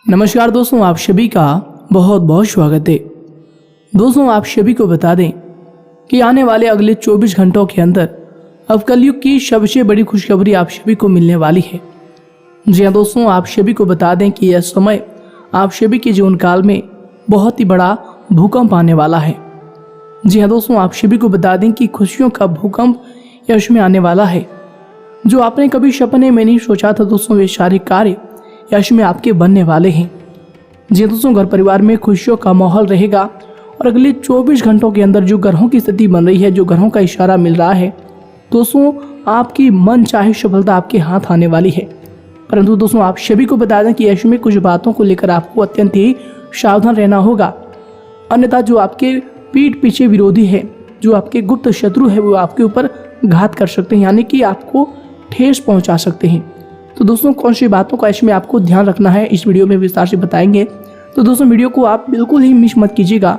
नमस्कार दोस्तों, आप सभी का बहुत बहुत स्वागत है। दोस्तों, आप सभी को बता दें कि आने वाले अगले 24 घंटों के अंदर अब कलयुग की सबसे बड़ी खुशखबरी आप सभी को मिलने वाली है। जी हाँ दोस्तों, आप सभी को बता दें कि यह समय आप सभी के जीवन काल में बहुत ही बड़ा भूकंप आने वाला है। जी हाँ दोस्तों, आप सभी को बता दें कि खुशियों का भूकंप यश में आने वाला है। जो आपने कभी सपने में नहीं सोचा था दोस्तों, वे सारे कार्य यश में आपके बनने वाले हैं। जी दोस्तों, घर परिवार में खुशियों का माहौल रहेगा और अगले 24 घंटों के अंदर जो ग्रहों की स्थिति बन रही है, जो ग्रहों का इशारा मिल रहा है दोस्तों, आपकी मन चाहे सफलता आपके हाथ आने वाली है। परंतु दोस्तों, आप सभी को बता दें कि यश में कुछ बातों को लेकर आपको अत्यंत ही सावधान रहना होगा, अन्यथा जो आपके पीठ पीछे विरोधी है, जो आपके गुप्त शत्रु है, वो आपके ऊपर घात कर सकते हैं, यानी कि आपको ठेस पहुंचा सकते हैं। तो दोस्तों, कौन सी बातों का इसमें आपको ध्यान रखना है, इस वीडियो में विस्तार से बताएंगे। तो दोस्तों, वीडियो को आप बिल्कुल ही मिस मत कीजिएगा,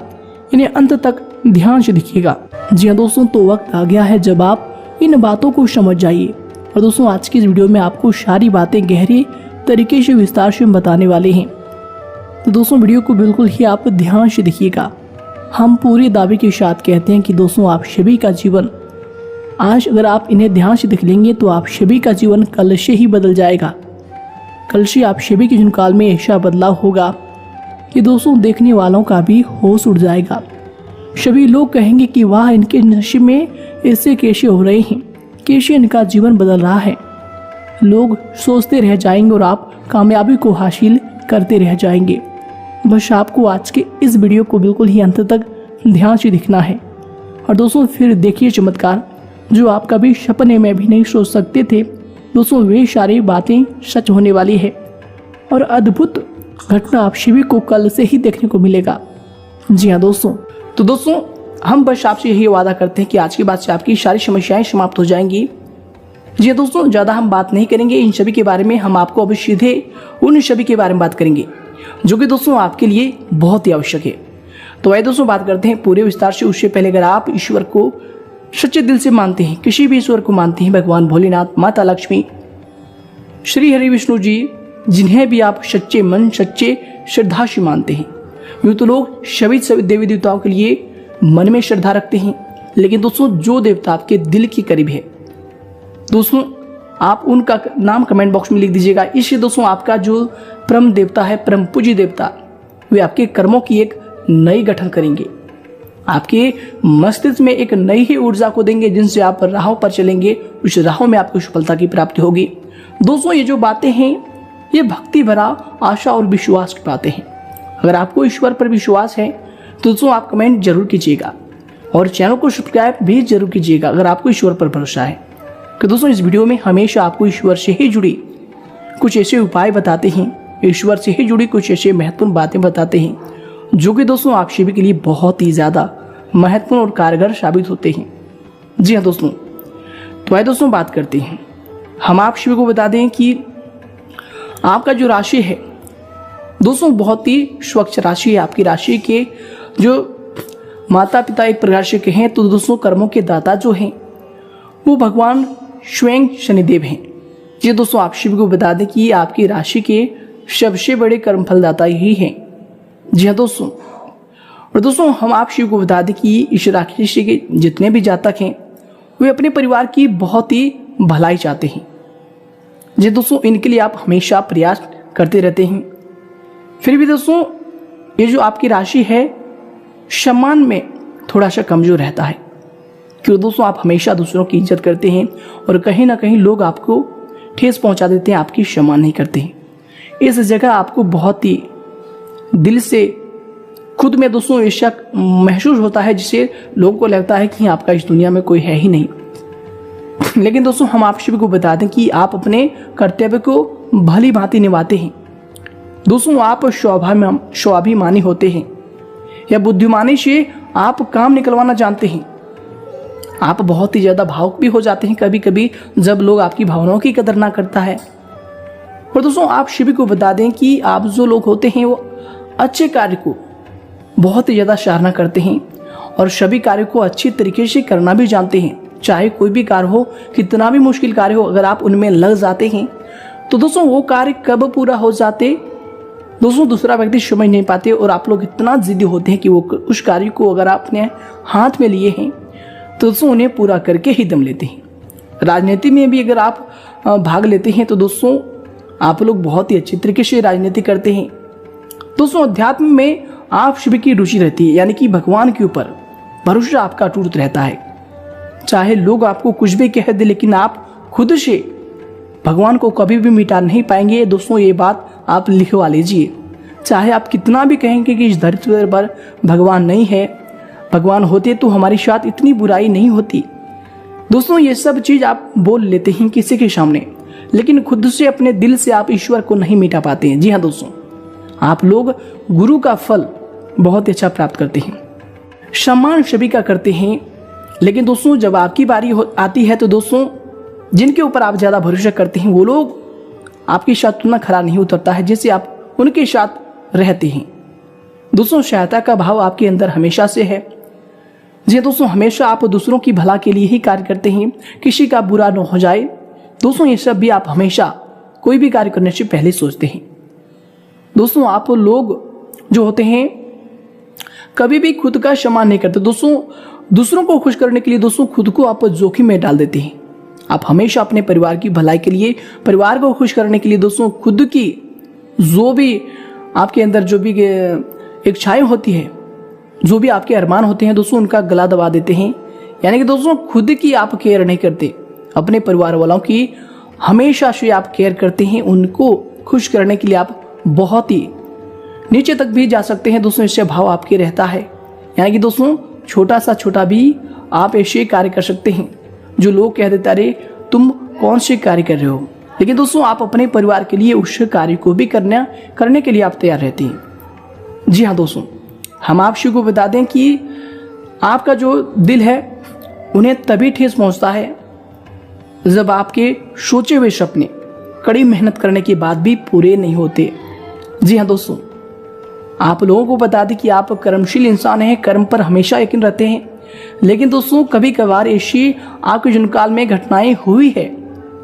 इन्हें अंत तक ध्यान से देखिएगा। जी हाँ दोस्तों, तो वक्त आ गया है जब आप इन बातों को समझ जाइए। और दोस्तों, आज की इस वीडियो में आपको सारी बातें गहरे तरीके से विस्तार से बताने वाले हैं। तो दोस्तों, वीडियो को बिल्कुल ही आप ध्यान से देखिएगा। हम पूरे दावे के साथ कहते हैं कि दोस्तों, आप सभी का जीवन आज अगर आप इन्हें ध्यान से देख लेंगे तो आप सभी का जीवन कल से ही बदल जाएगा। कल से आप सभी के जीवन काल में ऐसा बदलाव होगा कि दोस्तों, देखने वालों का भी होश उड़ जाएगा। सभी लोग कहेंगे कि वाह, इनके नशे में ऐसे कैसे हो रहे हैं, कैसे इनका जीवन बदल रहा है। लोग सोचते रह जाएंगे और आप कामयाबी को हासिल करते रह जाएंगे। बस आपको आज के इस वीडियो को बिल्कुल ही अंत तक ध्यान से देखना है। और दोस्तों, फिर देखिए चमत्कार जो आप कभी सपने में भी नहीं सोच सकते थे। दोस्तों, वे सारी बातें सच होने वाली है और अद्भुत घटना आप सभी को कल से ही देखने को मिलेगा। जी हाँ दोस्तों, तो दोस्तों, हम बस आपसे यही वादा करते हैं कि आज के बाद से आपकी सारी समस्याएं समाप्त हो जाएंगी। जी हाँ दोस्तों, ज़्यादा हम बात नहीं करेंगे इन सभी के बारे में। हम आपको अभी सीधे उन सभी के बारे में बात करेंगे जो कि दोस्तों आपके लिए बहुत ही आवश्यक है। तो आइए दोस्तों, बात करते हैं पूरे विस्तार से। उससे पहले अगर आप ईश्वर को सच्चे दिल से मानते हैं, किसी भी ईश्वर को मानते हैं, भगवान भोलेनाथ, माता लक्ष्मी, श्री हरि विष्णु जी, जिन्हें भी आप सच्चे मन सच्चे श्रद्धा से मानते हैं। यूँ तो लोग सभी देवी देवताओं के लिए मन में श्रद्धा रखते हैं, लेकिन दोस्तों, जो देवता आपके दिल के करीब है दोस्तों, आप उनका नाम कमेंट बॉक्स में लिख दीजिएगा। इससे दोस्तों, आपका जो परम देवता है, परम पूज्य देवता, वे आपके कर्मों की एक नई गठन करेंगे, आपके मस्तिष्क में एक नई ही ऊर्जा को देंगे, जिनसे आप राहों पर चलेंगे, उस राहों में आपको सफलता की प्राप्ति होगी। दोस्तों, ये जो बातें हैं, ये भक्ति भरा आशा और विश्वास की बातें हैं। अगर आपको ईश्वर पर विश्वास है तो दोस्तों, आप कमेंट जरूर कीजिएगा और चैनल को सब्सक्राइब भी जरूर कीजिएगा अगर आपको ईश्वर पर भरोसा है। कि दोस्तों, इस वीडियो में हमेशा आपको ईश्वर से ही जुड़ी कुछ ऐसे उपाय बताते हैं, ईश्वर से ही जुड़ी कुछ ऐसे महत्वपूर्ण बातें बताते हैं, जो कि दोस्तों आप सभी के लिए बहुत ही ज़्यादा महत्वपूर्ण और कारगर साबित होते हैं। जी हाँ दोस्तों, तो आइए दोस्तों, बात करते हैं। हम आप सभी को बता दें कि आपका जो राशि है दोस्तों, बहुत ही स्वच्छ राशि है। आपकी राशि के जो माता पिता एक प्रकार से कहें तो दोस्तों, कर्मों के दाता जो हैं वो भगवान स्वयं शनिदेव हैं। जी दोस्तों, आप सभी को बता दें कि आपकी राशि के सबसे बड़े कर्म फलदाता यही हैं। जी हाँ दोस्तों, और दोस्तों, हम आप सभी को बता दें कि इस राशि के जितने भी जातक हैं वे अपने परिवार की बहुत ही भलाई चाहते हैं। जी दोस्तों, इनके लिए आप हमेशा प्रयास करते रहते हैं। फिर भी दोस्तों, ये जो आपकी राशि है सम्मान में थोड़ा सा कमजोर रहता है, क्योंकि दोस्तों आप हमेशा दूसरों की इज्जत करते हैं और कहीं ना कहीं लोग आपको ठेस पहुंचा देते हैं, आपकी सम्मान नहीं करते हैं। इस जगह आपको बहुत ही दिल से खुद में दोस्तों ऐसा महसूस होता है जिससे लोगों को लगता है कि आपका इस दुनिया में कोई है ही नहीं। लेकिन दोस्तों, हम आप सभी को बता दें कि आप अपने कर्तव्य को भली भांति निभाते हैं। दोस्तों, आप स्वाभिमानी होते हैं या बुद्धिमानी से आप काम निकलवाना जानते हैं। आप बहुत ही ज़्यादा भावुक भी हो जाते हैं कभी कभी जब लोग आपकी भावनाओं की कदर ना करता है। और दोस्तों, आप सभी को बता दें कि आप जो लोग होते हैं वो अच्छे कार्य को बहुत ही ज़्यादा सराहना करते हैं और सभी कार्य को अच्छी तरीके से करना भी जानते हैं। चाहे कोई भी कार्य हो, कितना भी मुश्किल कार्य हो, अगर आप उनमें लग जाते हैं तो दोस्तों वो कार्य कब पूरा हो जाते दोस्तों दूसरा व्यक्ति समझ नहीं पाते और आप लोग इतना जिद्दी होते हैं कि वो उस कार्य को अगर आपने हाथ में लिए हैं तो दोस्तों उन्हें पूरा करके ही दम लेते हैं। राजनीति में भी अगर आप भाग लेते हैं तो दोस्तों आप लोग बहुत ही अच्छी तरीके से राजनीति करते हैं। दोस्तों अध्यात्म में आप सभी की रुचि रहती है, यानी कि भगवान के ऊपर भरोसा आपका अटूट रहता है। चाहे लोग आपको कुछ भी कह दे, लेकिन आप खुद से भगवान को कभी भी मिटा नहीं पाएंगे। दोस्तों ये बात आप लिखवा लीजिए। चाहे आप कितना भी कहेंगे कि इस धरती पर भगवान नहीं है, भगवान होते तो हमारे साथ इतनी बुराई नहीं होती। दोस्तों ये सब चीज आप बोल लेते हैं किसी के सामने, लेकिन खुद से अपने दिल से आप ईश्वर को नहीं मिटा पाते हैं। जी हाँ दोस्तों, आप लोग गुरु का फल बहुत अच्छा प्राप्त करते हैं, सम्मान सभी का करते हैं। लेकिन दोस्तों जब आपकी बारी आती है तो दोस्तों जिनके ऊपर आप ज़्यादा भरोसा करते हैं वो लोग आपके साथ उतना खरा नहीं उतरता है जैसे आप उनके साथ रहते हैं। दोस्तों सहायता का भाव आपके अंदर हमेशा से है। जी दोस्तों, हमेशा आप दूसरों की भला के लिए ही कार्य करते हैं, किसी का बुरा न हो जाए। दोस्तों ये सब भी आप हमेशा कोई भी कार्य करने से पहले सोचते हैं। दोस्तों आप लोग जो होते हैं कभी भी खुद का सम्मान नहीं करते। दोस्तों दूसरों को खुश करने के लिए दोस्तों खुद को आप जोखिम में डाल देते हैं। आप हमेशा अपने परिवार की भलाई के लिए, परिवार को खुश करने के लिए दोस्तों खुद की जो भी आपके अंदर जो भी इच्छाएं होती है, जो भी आपके अरमान होते हैं दोस्तों उनका गला दबा देते हैं। यानी कि दोस्तों खुद की आप केयर नहीं करते, अपने परिवार वालों की हमेशा से आप केयर करते हैं। उनको खुश करने के लिए आप बहुत ही नीचे तक भी जा सकते हैं दोस्तों, इससे भाव आपके रहता है। यानी कि दोस्तों छोटा सा छोटा भी आप ऐसे कार्य कर सकते हैं जो लोग कह देते अरे तुम कौन से कार्य कर रहे हो, लेकिन दोस्तों आप अपने परिवार के लिए उस कार्य को भी करने के लिए आप तैयार रहते हैं। जी हाँ दोस्तों, हम आप सभी को बता दें कि आपका जो दिल है उन्हें तभी ठेस पहुंचता है जब आपके सोचे हुए सपने कड़ी मेहनत करने के बाद भी पूरे नहीं होते। जी हाँ दोस्तों, आप लोगों को बता दें कि आप कर्मशील इंसान हैं, कर्म पर हमेशा यकीन रखते हैं। लेकिन दोस्तों कभी कभार ऐसी आपके जीवन काल में घटनाएं हुई है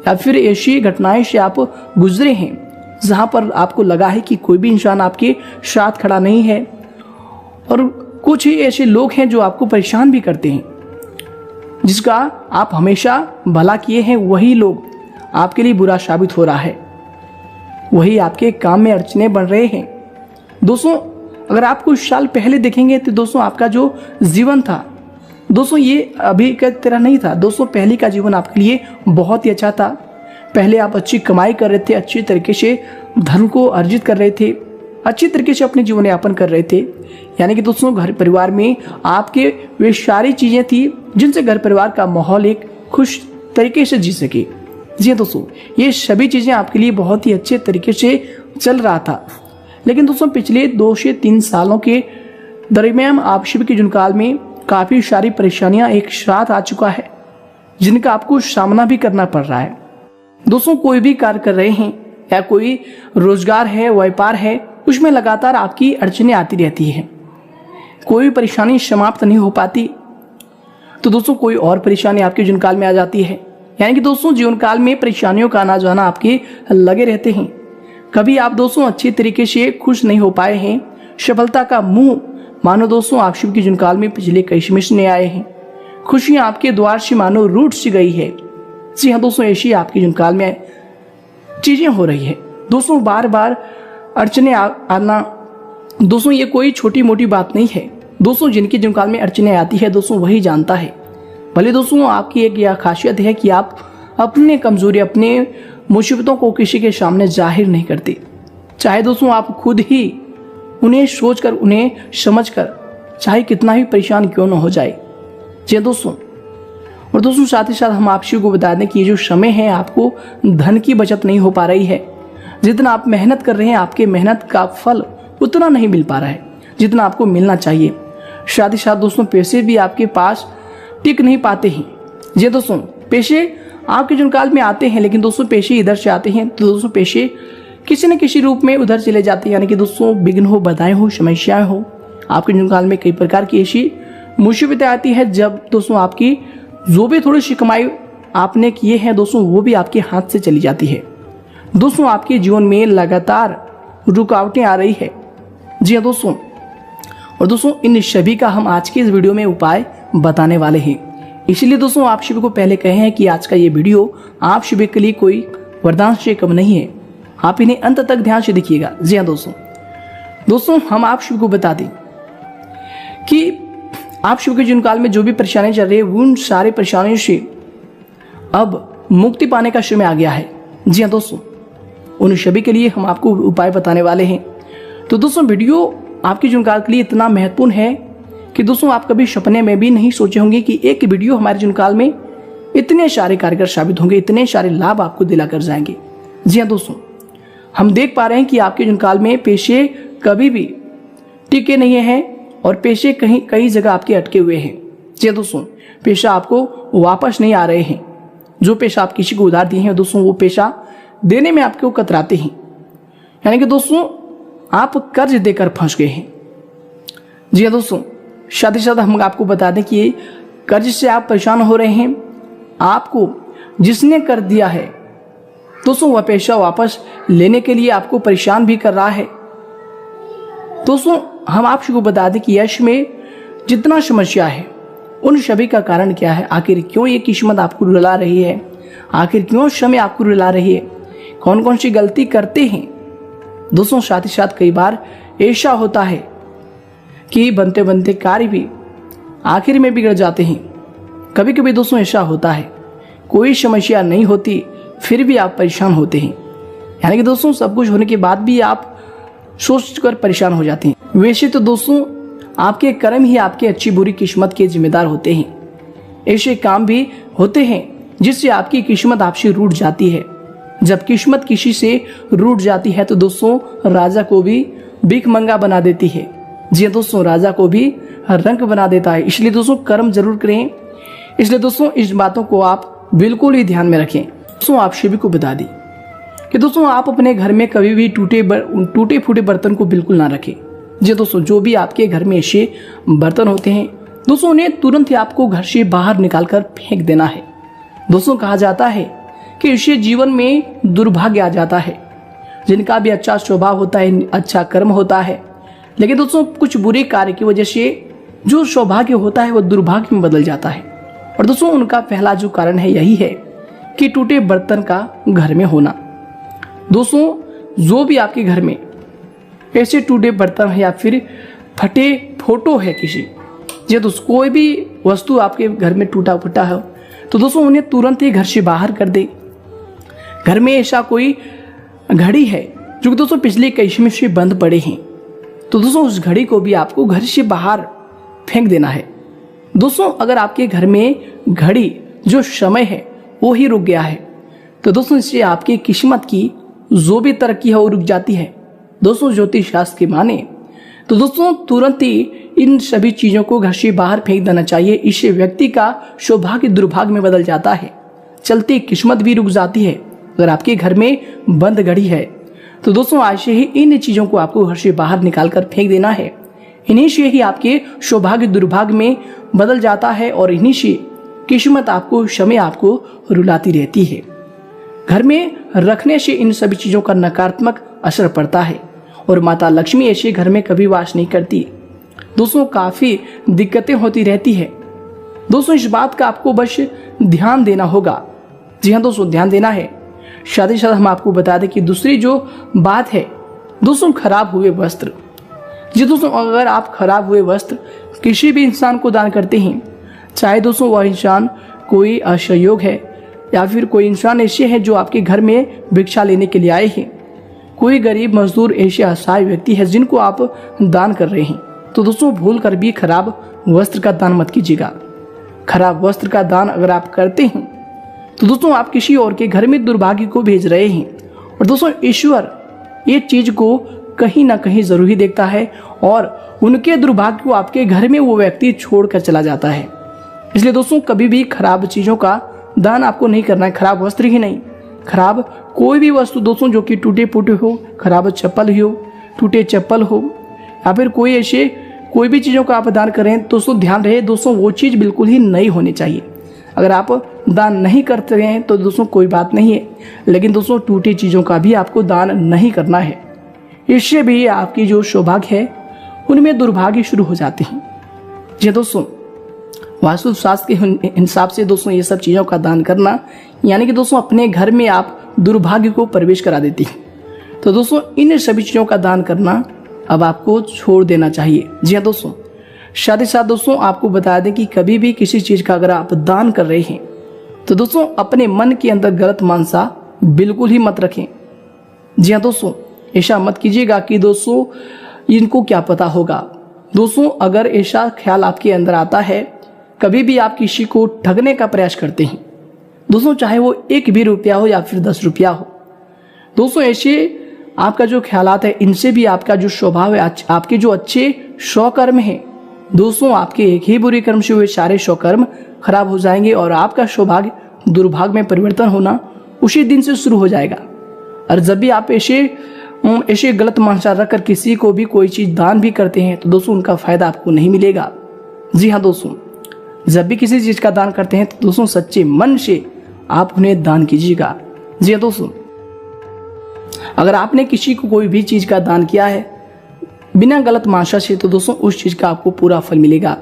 या फिर ऐसी घटनाएं से आप गुजरे हैं जहां पर आपको लगा है कि कोई भी इंसान आपके साथ खड़ा नहीं है, और कुछ ही ऐसे लोग हैं जो आपको परेशान भी करते हैं। जिसका आप हमेशा भला किए हैं वही लोग आपके लिए बुरा साबित हो रहा है, वही आपके काम में अड़चने बन रहे हैं। दोस्तों अगर आप कुछ साल पहले देखेंगे तो दोस्तों आपका जो जीवन था दोस्तों ये अभी का तरह नहीं था। दोस्तों पहले का जीवन आपके लिए बहुत ही अच्छा था। पहले आप अच्छी कमाई कर रहे थे, अच्छी तरीके से धन को अर्जित कर रहे थे, अच्छी तरीके से अपने जीवन यापन कर रहे थे। यानी कि दोस्तों घर परिवार में आपके वे सारी चीज़ें थी जिनसे घर परिवार का माहौल एक खुश तरीके से जी सके। जी दोस्तों ये सभी चीज़ें आपके लिए बहुत ही अच्छे तरीके से चल रहा था। लेकिन दोस्तों पिछले 2 से 3 सालों के दरमियान आप सभी के जीवनकाल में काफ़ी सारी परेशानियां एक साथ आ चुका है जिनका आपको सामना भी करना पड़ रहा है। दोस्तों कोई भी कार्य कर रहे हैं या कोई रोजगार है, व्यापार है, उसमें लगातार आपकी अड़चनें आती रहती है, कोई परेशानी समाप्त नहीं हो पाती। तो दोस्तों कोई और परेशानी आपके जीवन काल में आ जाती है। यानी कि दोस्तों जीवन काल में परेशानियों का आना जाना आपके लगे रहते हैं। कभी आप दोस्तों अच्छे तरीके से खुश नहीं हो पाए हैं, सफलता का मुंह मानो दोस्तों आप शिव के जीवन काल में पिछले कई समय से आए हैं, खुशियां आपके द्वार से मानो रूठ सी गई है। जी हाँ दोस्तों ऐसी आपके जीवन काल में चीजें हो रही है। दोस्तों बार बार अड़चने आना दोस्तों ये कोई छोटी मोटी बात नहीं है। दोस्तों जिनके जीवन काल में अड़चने आती है दोस्तों वही जानता है। भले दोस्तों आपकी एक यह खासियत है कि आप अपने कमजोरी, अपने मुसीबतों को किसी के सामने जाहिर नहीं करते, चाहे दोस्तों आप खुद ही उन्हें सोचकर, उन्हें समझकर, चाहे कितना ही परेशान क्यों न हो जाए। जी दोस्तों, और दोस्तों साथ ही साथ हम आप सभी को बता दें कि ये जो समय है आपको धन की बचत नहीं हो पा रही है। जितना आप मेहनत कर रहे हैं आपके मेहनत का फल उतना नहीं मिल पा रहा है जितना आपको मिलना चाहिए। साथ ही साथ दोस्तों पैसे भी आपके पास टिक नहीं पाते हैं। जी दोस्तों पैसे आपके जीवन काल में आते हैं, लेकिन दोस्तों पैसे इधर से आते हैं तो दोस्तों पैसे किसी न किसी रूप में उधर चले जाते हैं। यानी कि दोस्तों विघ्न हो, बाधाएं हो, समस्याएं हो, आपके जीवन काल में कई प्रकार की ऐसी मुसीबतें आती है जब दोस्तों आपकी जो भी थोड़ी सी कमाई आपने किए हैं दोस्तों वो भी आपके हाथ से चली जाती है। दोस्तों आपके जीवन में लगातार रुकावटें आ रही है। जी हाँ दोस्तों, और दोस्तों इन सभी का हम आज के इस वीडियो में उपाय बताने वाले हैं। इसलिए दोस्तों आप सभी को पहले कहे हैं कि आज का ये वीडियो आप सभी के लिए कोई वरदान से कम नहीं है, आप इन्हें अंत तक ध्यान से देखिएगा। जी हाँ दोस्तों हम आप सभी को बता दें कि आप सभी के जीवन काल में जो भी परेशानी चल रही है उन सारे परेशानियों से अब मुक्ति पाने का समय आ गया है। जी हाँ दोस्तों, उन सभी के लिए हम आपको उपाय बताने वाले हैं। तो दोस्तों वीडियो आपके जीवन काल के लिए इतना महत्वपूर्ण है कि दोस्तों आप कभी सपने में भी नहीं सोचे होंगे कि एक वीडियो हमारे जीवन काल में इतने सारे कारगर साबित होंगे, इतने सारे लाभ आपको दिला कर जाएंगे। जी हाँ दोस्तों, हम देख पा रहे हैं कि आपके जीवन काल में पैसे कभी भी टिके नहीं हैं और पैसे कई जगह आपके अटके हुए हैं। जी हाँ दोस्तों, पैसा आपको वापस नहीं आ रहे हैं। जो पैसा आप किसी को उधार दिए हैं दोस्तों, वो पैसा देने में आपको कतराते हैं, यानी कि दोस्तों आप कर्ज देकर फंस गए हैं। जी हाँ दोस्तों, साथ ही साथ हम आपको बता दें कि कर्ज से आप परेशान हो रहे हैं। आपको जिसने कर दिया है दोस्तों वह पैसा वापस लेने के लिए आपको परेशान भी कर रहा है। दोस्तों हम आप सबको बता दें कि यश में जितना समस्या है उन सभी का कारण क्या है, आखिर क्यों ये किस्मत आपको रुला रही है, आखिर क्यों समय आपको रुला रही है, कौन कौन सी गलती करते हैं। दोस्तों साथ ही साथ कई बार ऐसा होता है कि बनते बनते कार्य भी आखिर में बिगड़ जाते हैं। कभी कभी दोस्तों ऐसा होता है कोई समस्या नहीं होती फिर भी आप परेशान होते हैं, यानी कि दोस्तों सब कुछ होने के बाद भी आप सोच कर परेशान हो जाते हैं। वैसे तो दोस्तों आपके कर्म ही आपकी अच्छी बुरी किस्मत के जिम्मेदार होते हैं। ऐसे काम भी होते हैं जिससे आपकी किस्मत आपसे रूठ जाती है। जब किस्मत किसी से रूठ जाती है तो दोस्तों राजा को भी भिखमंगा बना देती है। जी दोस्तों, राजा को भी रंक बना देता है। इसलिए दोस्तों कर्म जरूर करें। इसलिए दोस्तों इस बातों को आप बिल्कुल ही ध्यान में रखें। दोस्तों आप सभी को बता दी कि दोस्तों आप अपने घर में कभी भी टूटे फूटे बर्तन को बिल्कुल ना रखें। जी दोस्तों, जो भी आपके घर में ऐसे बर्तन होते हैं दोस्तों उन्हें तुरंत ही आपको घर से बाहर निकाल कर फेंक देना है। दोस्तों कहा जाता है कि इससे जीवन में दुर्भाग्य आ जाता है। जिनका भी अच्छा स्वभाव होता है, अच्छा कर्म होता है, लेकिन दोस्तों कुछ बुरे कार्य की वजह से जो सौभाग्य होता है वो दुर्भाग्य में बदल जाता है। और दोस्तों उनका पहला जो कारण है यही है कि टूटे बर्तन का घर में होना। दोस्तों जो भी आपके घर में ऐसे टूटे बर्तन है या फिर फटे फोटो है किसी, जी दोस्तों कोई भी वस्तु आपके घर में टूटा फूटा है तो दोस्तों उन्हें तुरंत ही घर से बाहर कर दे। घर में ऐसा कोई घड़ी है जो दोस्तों पिछले कई समय से बंद पड़े हैं तो दोस्तों उस घड़ी को भी आपको घर से बाहर फेंक देना है। दोस्तों अगर आपके घर में घड़ी जो समय है वो ही रुक गया है तो दोस्तों इससे आपकी किस्मत की जो भी तरक्की है वो रुक जाती है। दोस्तों ज्योतिष शास्त्र की माने तो दोस्तों तुरंत ही इन सभी चीजों को घर से बाहर फेंक देना चाहिए। इससे व्यक्ति का सौभाग्य दुर्भाग्य में बदल जाता है, चलती किस्मत भी रुक जाती है। अगर आपके घर में बंद घड़ी है तो दोस्तों आज से ही इन चीजों को आपको घर से बाहर निकाल कर फेंक देना है। इन्हीं से ही आपके सौभाग्य दुर्भाग्य में बदल जाता है और इन्हीं से किस्मत आपको समय आपको रुलाती रहती है। घर में रखने से इन सभी चीजों का नकारात्मक असर पड़ता है और माता लक्ष्मी ऐसे घर में कभी वास नहीं करती। दोस्तों काफी दिक्कतें होती रहती है। दोस्तों इस बात का आपको बस ध्यान देना होगा। जी हाँ दोस्तों, ध्यान देना है। साथ ही साथ हम आपको बता दें कि दूसरी जो बात है दोस्तों खराब हुए वस्त्र। जी दोस्तों अगर आप खराब हुए वस्त्र किसी भी इंसान को दान करते हैं, चाहे दोस्तों वह इंसान कोई असहयोग है या फिर कोई इंसान ऐसे है जो आपके घर में भिक्षा लेने के लिए आए हैं, कोई गरीब मजदूर ऐसे असहाय व्यक्ति है जिनको आप दान कर रहे हैं, तो दोस्तों भूल कर भी खराब वस्त्र का दान मत कीजिएगा। खराब वस्त्र का दान अगर आप करते हैं तो दोस्तों आप किसी और के घर में दुर्भाग्य को भेज रहे हैं। और दोस्तों ईश्वर ये चीज को कहीं ना कहीं जरूर ही देखता है और उनके दुर्भाग्य को आपके घर में वो व्यक्ति छोड़ कर चला जाता है। इसलिए दोस्तों कभी भी खराब चीजों का दान आपको नहीं करना है। खराब वस्त्र ही नहीं, खराब कोई भी वस्तु दोस्तों जो कि टूटे फूटे हो, खराब चप्पल हो, टूटे चप्पल हो या फिर कोई ऐसे कोई भी चीज़ों का आप दान करें दोस्तों ध्यान रहे दोस्तों वो चीज़ बिल्कुल ही नई होनी चाहिए। अगर आप दान नहीं करते हैं तो दोस्तों कोई बात नहीं है, लेकिन दोस्तों टूटी चीज़ों का भी आपको दान नहीं करना है। इससे भी आपकी जो सौभाग्य है उनमें दुर्भाग्य शुरू हो जाते हैं। जी दोस्तों, वास्तु शास्त्र के हिसाब से दोस्तों ये सब चीज़ों का दान करना यानी कि दोस्तों अपने घर में आप दुर्भाग्य को प्रवेश करा देती हैं। तो दोस्तों इन सभी चीज़ों का दान करना अब आपको छोड़ देना चाहिए। जी हाँ दोस्तों, साथ ही साथ दोस्तों आपको बता दें कि कभी भी किसी चीज़ का अगर आप दान कर रहे हैं तो दोस्तों अपने मन के अंदर गलत मानसा बिल्कुल ही मत रखें। जी हाँ दोस्तों, ऐसा मत कीजिएगा कि दोस्तों इनको क्या पता होगा। दोस्तों अगर ऐसा ख्याल आपके अंदर आता है, कभी भी आप किसी को ठगने का प्रयास करते हैं दोस्तों, चाहे वो 1 भी रुपया हो या फिर 10 रुपया हो, दोस्तों ऐसे आपका जो ख्यालात है इनसे भी आपका जो स्वभाव है, आपके जो अच्छे 100 कर्म हैं दोस्तों, आपके एक ही बुरे कर्म से हुए सारे 100 कर्म खराब हो जाएंगे और आपका सौभाग्य दुर्भाग्य में परिवर्तन होना उसी दिन से शुरू हो जाएगा। और जब भी आप ऐसे गलत मानसा रखकर किसी को भी कोई चीज़ दान भी करते हैं तो दोस्तों उनका फायदा आपको नहीं मिलेगा। जी हाँ दोस्तों, जब भी किसी चीज़ का दान करते हैं तो दोस्तों सच्चे मन से आप उन्हें दान कीजिएगा। जी हाँ दोस्तों, अगर आपने किसी को कोई भी चीज़ का दान किया है बिना गलत मानसा से तो दोस्तों उस चीज़ का आपको पूरा फल मिलेगा।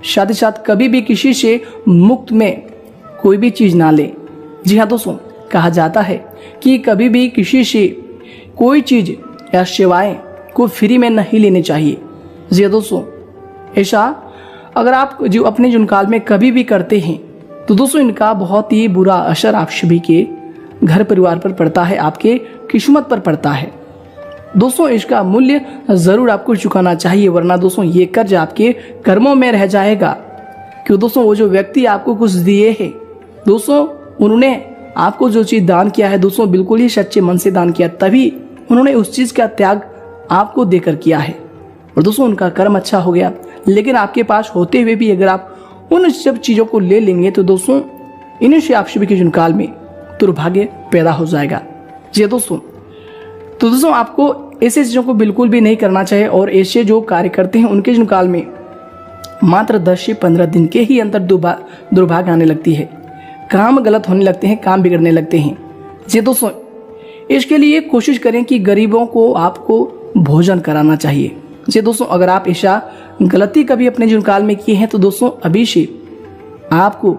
साथ ही साथ कभी भी किसी से मुफ्त में कोई भी चीज़ ना लें। जी हाँ दोस्तों, कहा जाता है कि कभी भी किसी से कोई चीज़ या सेवाएं को फ्री में नहीं लेनी चाहिए। जी हाँ दोस्तों, ऐसा अगर आप जो अपने जुनकाल में कभी भी करते हैं तो दोस्तों इनका बहुत ही बुरा असर आप सभी के घर परिवार पर पड़ता है, आपके किस्मत पर पड़ता है। दोस्तों इसका मूल्य ज़रूर आपको चुकाना चाहिए, वरना दोस्तों ये कर्ज आपके कर्मों में रह जाएगा। क्यों दोस्तों, वो जो व्यक्ति आपको कुछ दिए हैं दोस्तों, उन्होंने आपको जो चीज़ दान किया है दोस्तों बिल्कुल ही सच्चे मन से दान किया, तभी उन्होंने उस चीज़ का त्याग आपको देकर किया है और दोस्तों उनका कर्म अच्छा हो गया। लेकिन आपके पास होते हुए भी अगर आप उन सब चीज़ों को ले लेंगे तो दोस्तों इन्हीं से आप सभी के जुनकाल में दुर्भाग्य पैदा हो जाएगा। जी दोस्तों, तो दोस्तों आपको ऐसे चीज़ों को बिल्कुल भी नहीं करना चाहिए और ऐसे जो कार्य करते हैं उनके जुनकाल में मात्र 10 से 15 दिन के ही अंदर दुर्भाग्य आने लगती है, काम गलत होने लगते हैं, काम बिगड़ने लगते हैं। जी दोस्तों, इसके लिए कोशिश करें कि गरीबों को आपको भोजन कराना चाहिए। जी दोस्तों, अगर आप ऐसा गलती कभी अपने जुनकाल में किए हैं तो दोस्तों अभी से आपको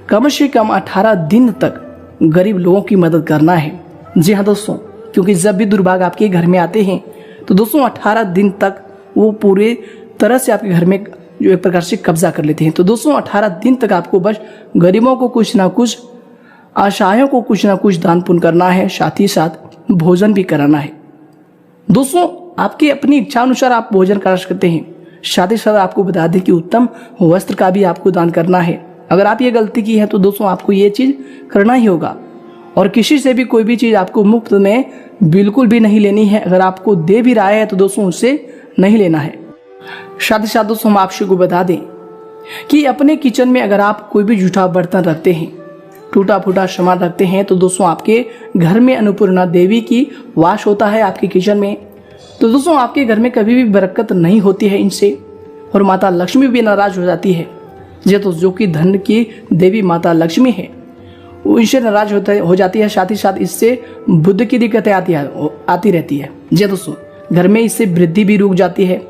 कम से कम 18 दिन तक गरीब लोगों की मदद करना है। जी हाँ दोस्तों, क्योंकि जब भी दुर्भाग्य आपके घर में आते हैं तो दोस्तों 18 दिन तक वो पूरे तरह से आपके घर में जो एक प्रकार से कब्जा कर लेते हैं। तो दोस्तों 18 दिन तक आपको बस गरीबों को कुछ ना कुछ, असहायों को कुछ ना कुछ दान पुण्य करना है, साथ ही साथ भोजन भी कराना है। दोस्तों आपकी अपनी इच्छा अनुसार आप भोजन करा सकते हैं। साथ ही साथ आपको बता दें कि उत्तम वस्त्र का भी आपको दान करना है। अगर आप ये गलती की है तो दोस्तों आपको ये चीज़ करना ही होगा और किसी से भी कोई भी चीज़ आपको मुफ्त में बिल्कुल भी नहीं लेनी है। अगर आपको दे भी रहा है तो दोस्तों उससे नहीं लेना है। साथ ही साथ दोस्तों हम आपसे को बता दें कि अपने किचन में अगर आप कोई भी जूठा बर्तन रखते हैं, टूटा फूटा सामान रखते हैं तो दोस्तों आपके घर में अन्नपूर्णा देवी की वास होता है आपके किचन में। तो दोस्तों आपके घर में कभी भी बरकत नहीं होती है इनसे और माता लक्ष्मी भी नाराज हो जाती है। ये तो जो कि धन की देवी माता लक्ष्मी है वो इनसे नाराज हो जाती है। साथ ही साथ इससे बुद्ध की दिक्कतें आती रहती है। जी दोस्तों, घर में इससे वृद्धि भी रुक जाती है,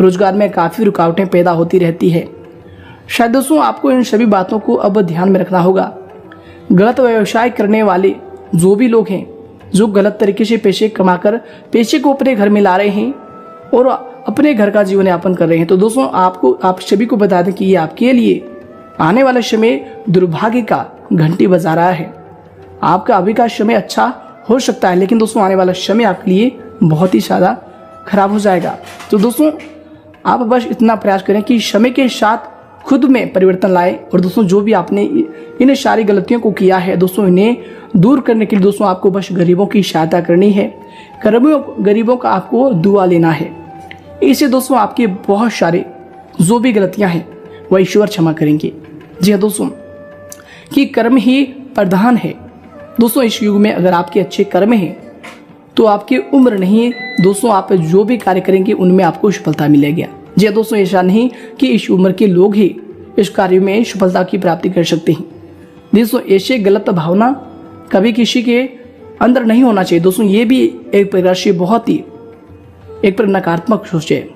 रोजगार में काफ़ी रुकावटें पैदा होती रहती है। शायद दोस्तों आपको इन सभी बातों को अब ध्यान में रखना होगा। गलत व्यवसाय करने वाले जो भी लोग हैं, जो गलत तरीके से पैसे कमाकर पैसे को अपने घर में ला रहे हैं और अपने घर का जीवन यापन कर रहे हैं, तो दोस्तों आप सभी को बता दें कि ये आपके लिए आने वाले समय दुर्भाग्य का घंटी बजा रहा है। आपका अभी का समय अच्छा हो सकता है लेकिन दोस्तों आने वाला समय आपके लिए बहुत ही ज़्यादा खराब हो जाएगा। तो दोस्तों आप बस इतना प्रयास करें कि समय के साथ खुद में परिवर्तन लाए और दोस्तों जो भी आपने इन सारी गलतियों को किया है दोस्तों इन्हें दूर करने के लिए दोस्तों आपको बस गरीबों की सहायता करनी है, गरीबों का आपको दुआ लेना है। इससे दोस्तों आपके बहुत सारे जो भी गलतियां हैं वह ईश्वर क्षमा करेंगे। जी हाँ दोस्तों, कि कर्म ही प्रधान है। दोस्तों इस युग में अगर आपके अच्छे कर्म हैं तो आपकी उम्र नहीं दोस्तों, आप जो भी कार्य करेंगे उनमें आपको सफलता मिलेगी। जी दोस्तों, ऐसा नहीं कि इस उम्र के लोग ही इस कार्य में सफलता की प्राप्ति कर सकते हैं। दोस्तों ऐसे गलत भावना कभी किसी के अंदर नहीं होना चाहिए। दोस्तों ये भी एक प्रकार से बहुत ही एक पर नकारात्मक सोचे।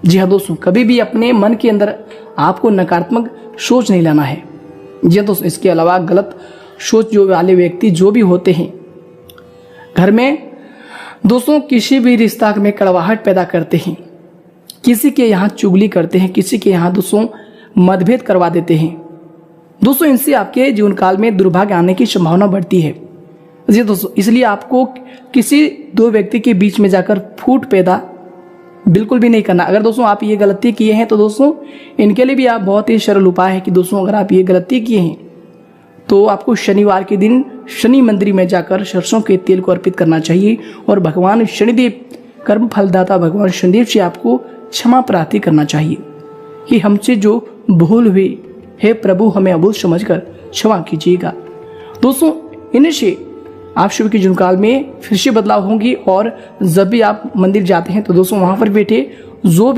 जी हाँ दोस्तों, कभी भी अपने मन के अंदर आपको नकारात्मक सोच नहीं लाना है। जी हाँ दोस्तों, इसके अलावा गलत सोच जो वाले व्यक्ति जो भी होते हैं घर में दोस्तों किसी भी रिश्ता में कड़वाहट पैदा करते हैं, किसी के यहाँ चुगली करते हैं, किसी के यहाँ दोस्तों मतभेद करवा देते हैं दोस्तों, इनसे आपके जीवन काल में दुर्भाग्य आने की संभावना बढ़ती है। जी दोस्तों, इसलिए आपको किसी दो व्यक्ति के बीच में जाकर फूट पैदा बिल्कुल भी नहीं करना। अगर दोस्तों आप ये गलती किए हैं तो दोस्तों इनके लिए भी आप बहुत ही सरल उपाय है कि दोस्तों अगर आप ये गलती किए हैं तो आपको शनिवार के दिन शनि मंदिर में जाकर सरसों के तेल को अर्पित करना चाहिए और भगवान शनिदेव कर्म फलदाता भगवान शनिदेव से आपको क्षमा प्रार्थना करना चाहिए कि हमसे जो भूल हुई है प्रभु हमें अभूत समझकर क्षमा कीजिएगा। दोस्तों इनसे आप शुभ के जीवन काल में फिर से बदलाव होंगी और जब भी आप मंदिर जाते हैं तो दोस्तों वहां पर बैठे जो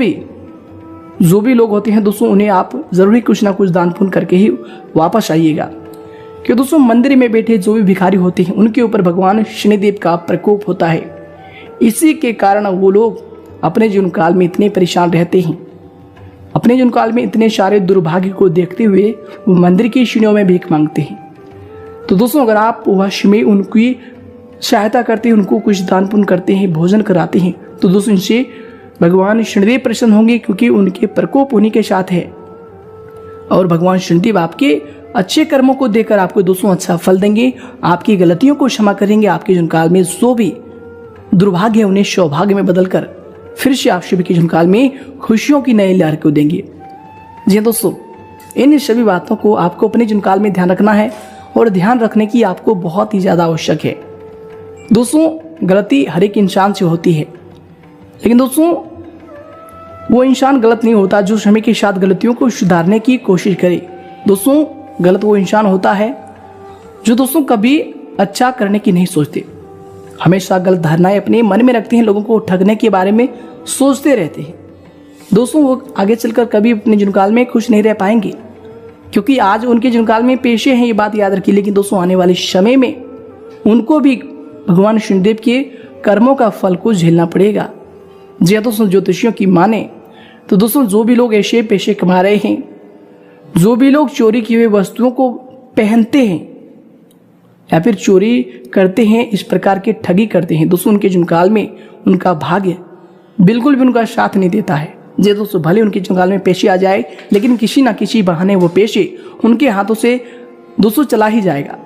भी लोग होते हैं दोस्तों उन्हें आप जरूरी कुछ ना कुछ दान पुण्य करके ही वापस आइएगा, कि दोस्तों मंदिर में बैठे जो भी भिखारी होते हैं उनके ऊपर भगवान शनिदेव का प्रकोप होता है। इसी के कारण वो लोग अपने जीवन काल में इतने परेशान रहते हैं, अपने जीवन काल में इतने सारे दुर्भाग्य को देखते हुए वो मंदिर की सीढ़ियों में भीख मांगते हैं। तो दोस्तों अगर आप वश में उनकी सहायता करते हैं, उनको कुछ दान पुण्य करते हैं, भोजन कराते हैं तो दोस्तों इनसे भगवान शनिदेव प्रसन्न होंगे, क्योंकि उनके प्रकोप उन्हीं के साथ है और भगवान शनिदेव आपके अच्छे कर्मों को देकर आपको दोस्तों अच्छा फल देंगे, आपकी गलतियों को क्षमा करेंगे, आपके जीवन काल में जो भी दुर्भाग्य है उन्हें सौभाग्य में बदलकर फिर से आप सभी के जीवन काल में खुशियों की नई लहर को देंगे। जी दोस्तों, इन सभी बातों को आपको अपने जीवन काल में ध्यान रखना है और ध्यान रखने की आपको बहुत ही ज्यादा आवश्यक है। दोस्तों गलती हर एक इंसान से होती है, लेकिन दोस्तों वो इंसान गलत नहीं होता जो समय के साथ गलतियों को सुधारने की कोशिश करे। दोस्तों गलत वो इंसान होता है जो दोस्तों कभी अच्छा करने की नहीं सोचते, हमेशा गलत धारणाएं अपने मन में रखते हैं, लोगों को ठगने के बारे में सोचते रहते हैं। दोस्तों वो आगे चलकर कभी अपने जीवन काल में खुश नहीं रह पाएंगे, क्योंकि आज उनके जीवन काल में पेशे हैं, ये बात याद रखिए। लेकिन दोस्तों आने वाले समय में उनको भी भगवान शनिदेव के कर्मों का फल को झेलना पड़ेगा। जी हाँ दोस्तों, ज्योतिषियों की माने तो दोस्तों जो भी लोग ऐसे पेशे कमा रहे हैं, जो भी लोग चोरी की हुई वस्तुओं को पहनते हैं या फिर चोरी करते हैं, इस प्रकार के ठगी करते हैं, दोस्तों उनके जीवन काल में उनका भाग्य बिल्कुल भी उनका साथ नहीं देता है। जी दोस्तों, भले उनके जीवन काल में पेशे आ जाए, लेकिन किसी ना किसी बहाने वो पेशे उनके हाथों से दोस्तों चला ही जाएगा।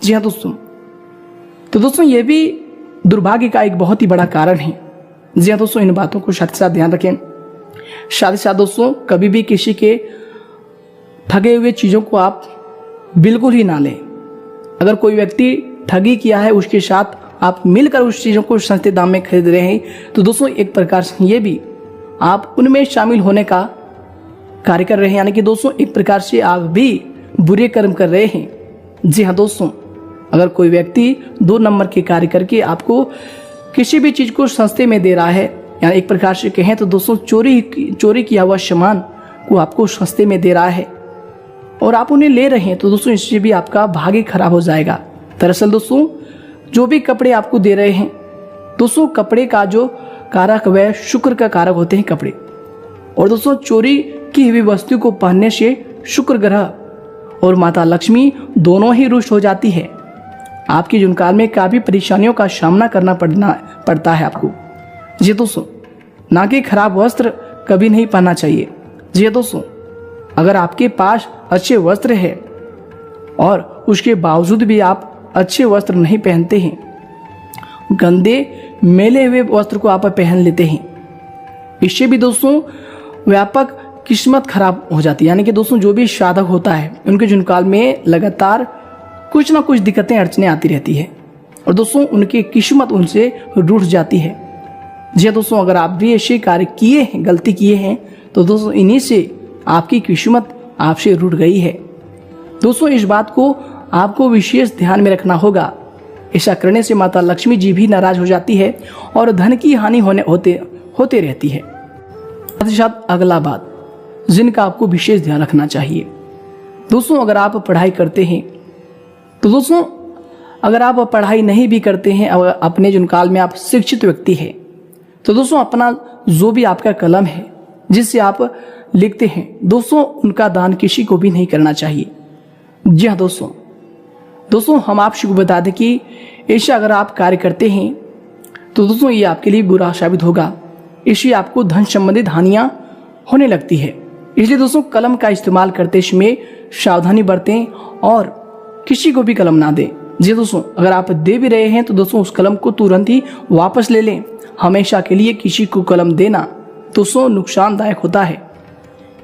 जी हाँ दोस्तों, तो दोस्तों ये भी दुर्भाग्य का एक बहुत ही बड़ा कारण है। जी हाँ दोस्तों, इन बातों को साथ साथ ध्यान रखें। साथ ही साथ दोस्तों कभी भी किसी के ठगे हुए चीज़ों को आप बिल्कुल ही ना लें। अगर कोई व्यक्ति ठगी किया है उसके साथ आप मिलकर उस चीज़ों को सस्ते दाम में खरीद रहे हैं तो दोस्तों एक प्रकार से ये भी आप उनमें शामिल होने का कार्य कर रहे हैं, यानी कि दोस्तों एक प्रकार से आप भी बुरे कर्म कर रहे हैं। जी हाँ दोस्तों, अगर कोई व्यक्ति 2 नंबर के कार्य करके आपको किसी भी चीज़ को सस्ते में दे रहा है, यानी एक प्रकार से कहें तो दोस्तों चोरी किया हुआ सामान को आपको सस्ते में दे रहा है और आप उन्हें ले रहे हैं, तो दोस्तों इससे भी आपका भाग्य खराब हो जाएगा। दरअसल दोस्तों जो भी कपड़े आपको दे रहे हैं, दोस्तों कपड़े का जो कारक वह शुक्र का कारक होते हैं कपड़े, और दोस्तों चोरी की हुई वस्तु को पहनने से शुक्र ग्रह और माता लक्ष्मी दोनों ही रुष्ट हो जाती है। आपके जीवन काल में काफी परेशानियों का सामना करना पड़ता है आपको। जी दोस्तों, ना कि खराब वस्त्र कभी नहीं पहनना चाहिए। जी दोस्तों, अगर आपके पास अच्छे वस्त्र है और उसके बावजूद भी आप अच्छे वस्त्र नहीं पहनते हैं, गंदे मैले हुए वस्त्र को आप पहन लेते हैं, इससे भी दोस्तों व्यापक किस्मत खराब हो जाती है। यानी कि दोस्तों जो भी साधक होता है उनके जीवन काल में लगातार कुछ ना कुछ दिक्कतें अड़चने आती रहती है और दोस्तों उनकी किस्मत उनसे रूठ जाती है। जी दोस्तों, अगर आप भी ऐसे कार्य किए हैं, गलती किए हैं, तो दोस्तों इन्हीं से आपकी किस्मत आपसे रूठ गई है। दोस्तों इस बात को आपको विशेष ध्यान में रखना होगा। ऐसा करने से माता लक्ष्मी जी भी नाराज हो जाती है और धन की हानि होते रहती है। साथ ही साथ अगला बात जिनका आपको विशेष ध्यान रखना चाहिए, दोस्तों अगर आप पढ़ाई करते हैं तो दोस्तों अगर आप पढ़ाई नहीं भी करते हैं, अपने जीवन काल में आप शिक्षित व्यक्ति हैं, तो दोस्तों अपना जो भी आपका कलम है जिससे आप लिखते हैं दोस्तों, उनका दान किसी को भी नहीं करना चाहिए। जी हाँ दोस्तों हम आप सबको बता दें कि ऐसा अगर आप कार्य करते हैं तो दोस्तों ये आपके लिए बुरा साबित होगा। इससे आपको धन संबंधित हानियां होने लगती है। इसलिए दोस्तों कलम का इस्तेमाल करते समय सावधानी बरतें और किसी को भी कलम ना दें। जी दोस्तों अगर आप दे भी रहे हैं तो दोस्तों उस कलम को तुरंत ही वापस ले लें। हमेशा के लिए किसी को कलम देना दोस्तों नुकसानदायक होता है।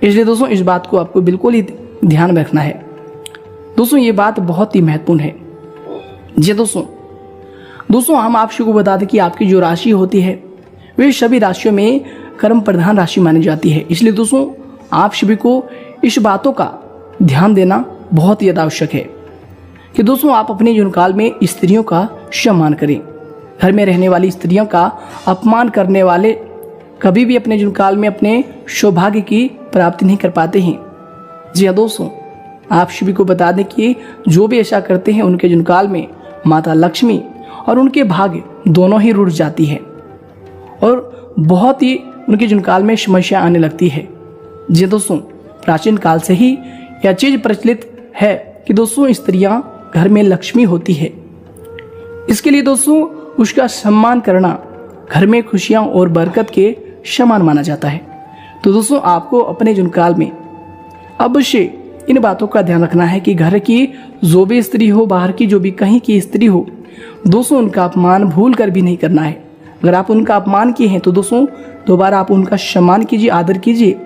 इसलिए दोस्तों इस बात को आपको बिल्कुल ही ध्यान में रखना है। दोस्तों ये बात बहुत ही महत्वपूर्ण है। जी दोस्तों हम आप सबको बता दें कि आपकी जो राशि होती है वे सभी राशियों में कर्म प्रधान राशि मानी जाती है। इसलिए दोस्तों आप सभी को इस बातों का ध्यान देना बहुत ही आवश्यक है कि दोस्तों आप अपने जीवन काल में स्त्रियों का सम्मान करें। घर में रहने वाली स्त्रियों का अपमान करने वाले कभी भी अपने जीवन काल में अपने सौभाग्य की प्राप्ति नहीं कर पाते हैं। जी हाँ दोस्तों आप सभी को बता दें कि जो भी ऐसा करते हैं उनके जीवन काल में माता लक्ष्मी और उनके भाग्य दोनों ही रुट जाती है और बहुत ही उनके जीवन काल में समस्या आने लगती है। जी दोस्तों प्राचीन काल से ही यह चीज प्रचलित है कि दोस्तों स्त्रियां घर में लक्ष्मी होती है। इसके लिए दोस्तों उसका सम्मान करना घर में खुशियां और बरकत के समान माना जाता है। तो दोस्तों आपको अपने जीवन काल में अवश्य इन बातों का ध्यान रखना है कि घर की जो भी स्त्री हो, बाहर की जो भी कहीं की स्त्री हो, दोस्तों उनका अपमान भूल कर भी नहीं करना है। अगर आप उनका अपमान किए हैं तो दोस्तों दोबारा आप उनका सम्मान कीजिए, आदर कीजिए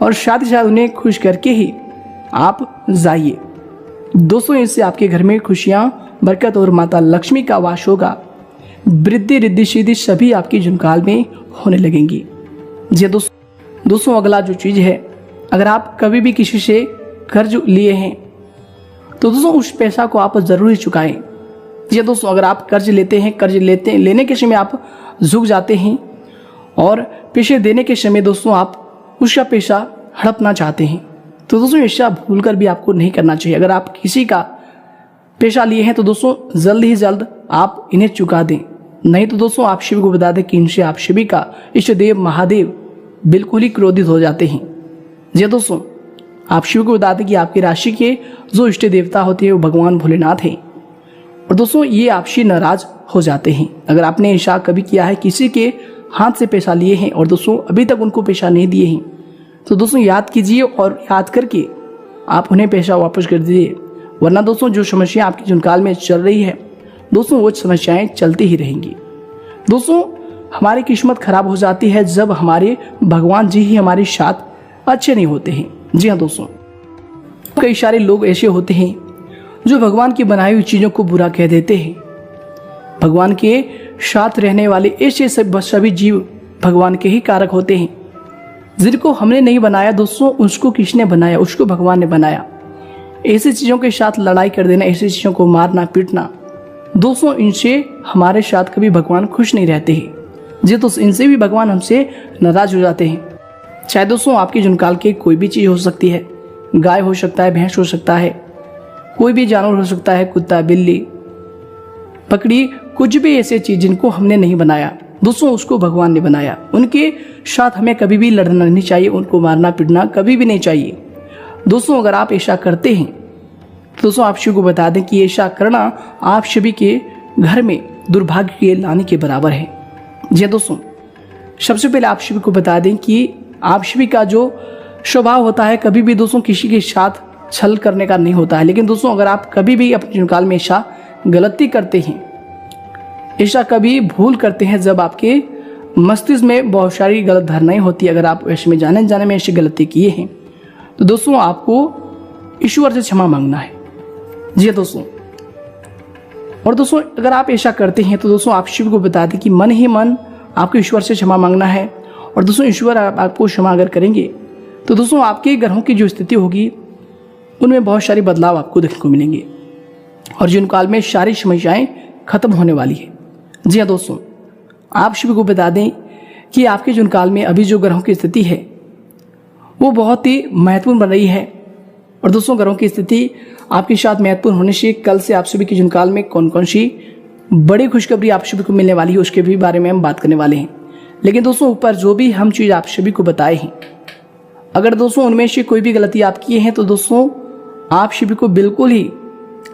और साथ ही साथ उन्हें खुश करके ही आप जाइए। दोस्तों इससे आपके घर में खुशियां, बरकत और माता लक्ष्मी का वास होगा। वृद्धि रिद्धि सिद्धि सभी आपकी जीवनकाल में होने लगेंगी। जी दोस्तों अगला जो चीज है, अगर आप कभी भी किसी से कर्ज लिए हैं तो दोस्तों उस पैसा को आप जरूर ही चुकाएं। जी दोस्तों अगर आप कर्ज लेते हैं, लेने के समय आप झुक जाते हैं और पैसे देने के समय दोस्तों आप उसका पैसा हड़पना चाहते हैं तो दोस्तों ऐसा भूल कर भी आपको नहीं करना चाहिए। अगर आप किसी का पैसा लिए हैं तो दोस्तों जल्द ही जल्द आप इन्हें चुका दें, नहीं तो दोस्तों आप शिव को बता दें कि इनसे आप शिवी का इष्ट देव महादेव बिल्कुल ही क्रोधित हो जाते हैं। जी दोस्तों आप शिव को बता दें कि आपकी राशि के जो इष्ट देवता होते हैं वो भगवान भोलेनाथ हैं और दोस्तों ये आपसे नाराज हो जाते हैं। अगर आपने ऐसा कभी किया है, किसी के हाथ से पैसा लिए हैं और दोस्तों अभी तक उनको पैसा नहीं दिए हैं तो दोस्तों याद कीजिए और याद करके आप उन्हें पैसा वापस कर दीजिए, वरना दोस्तों जो समस्या आपके जीवनकाल में चल रही है दोस्तों वो समस्याएं चलती ही रहेंगी। दोस्तों हमारी किस्मत खराब हो जाती है जब हमारे भगवान जी ही हमारे साथ अच्छे नहीं होते हैं। जी हाँ दोस्तों कई सारे लोग ऐसे होते हैं जो भगवान की बनाई हुई चीजों को बुरा कह देते हैं। भगवान के साथ रहने वाले ऐसे सभी जीव भगवान के ही कारक होते हैं। जिनको हमने नहीं बनाया दोस्तों उसको किसने बनाया, उसको भगवान ने बनाया। ऐसी चीजों के साथ लड़ाई कर देना, ऐसी चीजों को मारना पीटना दोस्तों इनसे हमारे साथ कभी भगवान खुश नहीं रहते हैं। जी दोस्तों इनसे भी भगवान हमसे नाराज हो जाते हैं। चाहे दोस्तों आपके जीवनकाल के कोई भी चीज हो सकती है, गाय हो सकता है, भैंस हो सकता है, कोई भी जानवर हो सकता है, कुत्ता, बिल्ली, पकड़ी, कुछ भी ऐसे चीज जिनको हमने नहीं बनाया दोस्तों उसको भगवान ने बनाया। उनके साथ हमें कभी भी लड़ना नहीं चाहिए, उनको मारना पीटना कभी भी नहीं चाहिए। दोस्तों अगर आप ऐसा करते हैं तो दोस्तों आप सभी को बता दें कि ऐसा करना आप सभी के घर में दुर्भाग्य के लाने के बराबर है। जी दोस्तों सबसे पहले आप सभी को बता दें कि आप सभी का जो स्वभाव होता है कभी भी दोस्तों किसी के साथ छल करने का नहीं होता है। लेकिन दोस्तों अगर आप कभी भी अपने जीवनकाल में ऐसा गलती करते हैं, ऐसा कभी भूल करते हैं जब आपके मस्तिष्क में बहुत सारी गलत धारणाएं होती है, अगर आप ऐसे में जाने में ऐसी गलती किए हैं तो दोस्तों आपको ईश्वर से क्षमा मांगना है। जी दोस्तों और दोस्तों अगर आप ऐसा करते हैं तो दोस्तों आप शिव को बता दें कि मन ही मन आपको ईश्वर से क्षमा मांगना है। और दोस्तों ईश्वर आपको क्षमा अगर करेंगे तो दोस्तों आपके ग्रहों की जो स्थिति होगी उनमें बहुत सारी बदलाव आपको देखने को मिलेंगे और जीवन काल में सारी समस्याएं खत्म होने वाली है। जी हाँ दोस्तों आप शिव को बता दें कि आपके जीवन काल में अभी जो ग्रहों की स्थिति है वो बहुत ही महत्वपूर्ण बन रही है। और दोस्तों ग्रहों की स्थिति आपके साथ महत्वपूर्ण होने से कल से आप सभी के जीवन काल में कौन कौन सी बड़ी खुशखबरी आप सभी को मिलने वाली है उसके भी बारे में हम बात करने वाले हैं। लेकिन दोस्तों ऊपर जो भी हम चीज़ आप सभी को बताए हैं, अगर दोस्तों उनमें से कोई भी गलती आप किए हैं तो दोस्तों आप सभी को बिल्कुल ही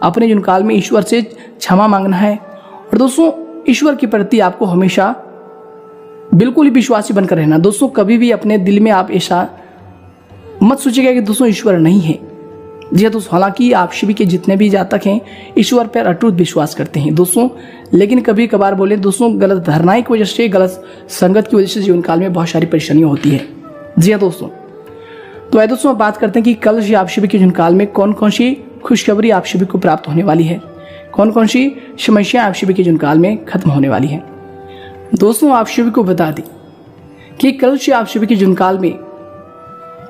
अपने जीवन काल में ईश्वर से क्षमा मांगना है। और दोस्तों ईश्वर के प्रति आपको हमेशा बिल्कुल ही विश्वासी बनकर रहना। दोस्तों कभी भी अपने दिल में आप ऐसा मत सोचिएगा कि दोस्तों ईश्वर नहीं है। जी हाँ दोस्तों, हालांकि आप सभी के जितने भी जातक हैं ईश्वर पर अटूट विश्वास करते हैं दोस्तों, लेकिन कभी कभार बोले दोस्तों गलत धारणाएं की वजह से, गलत संगत की वजह से जीवन काल में बहुत सारी परेशानियां होती है। जी हाँ दोस्तों, तो आइए दोस्तों बात करते हैं कि कल से आप सभी के जीवन काल में कौन कौन सी खुशखबरी आप सभी को प्राप्त होने वाली है, कौन कौन सी समस्याएं आप सभी के जीवन काल में खत्म होने वाली है। दोस्तों आप सभी को बता दें कि कल से आप सभी के जीवन काल में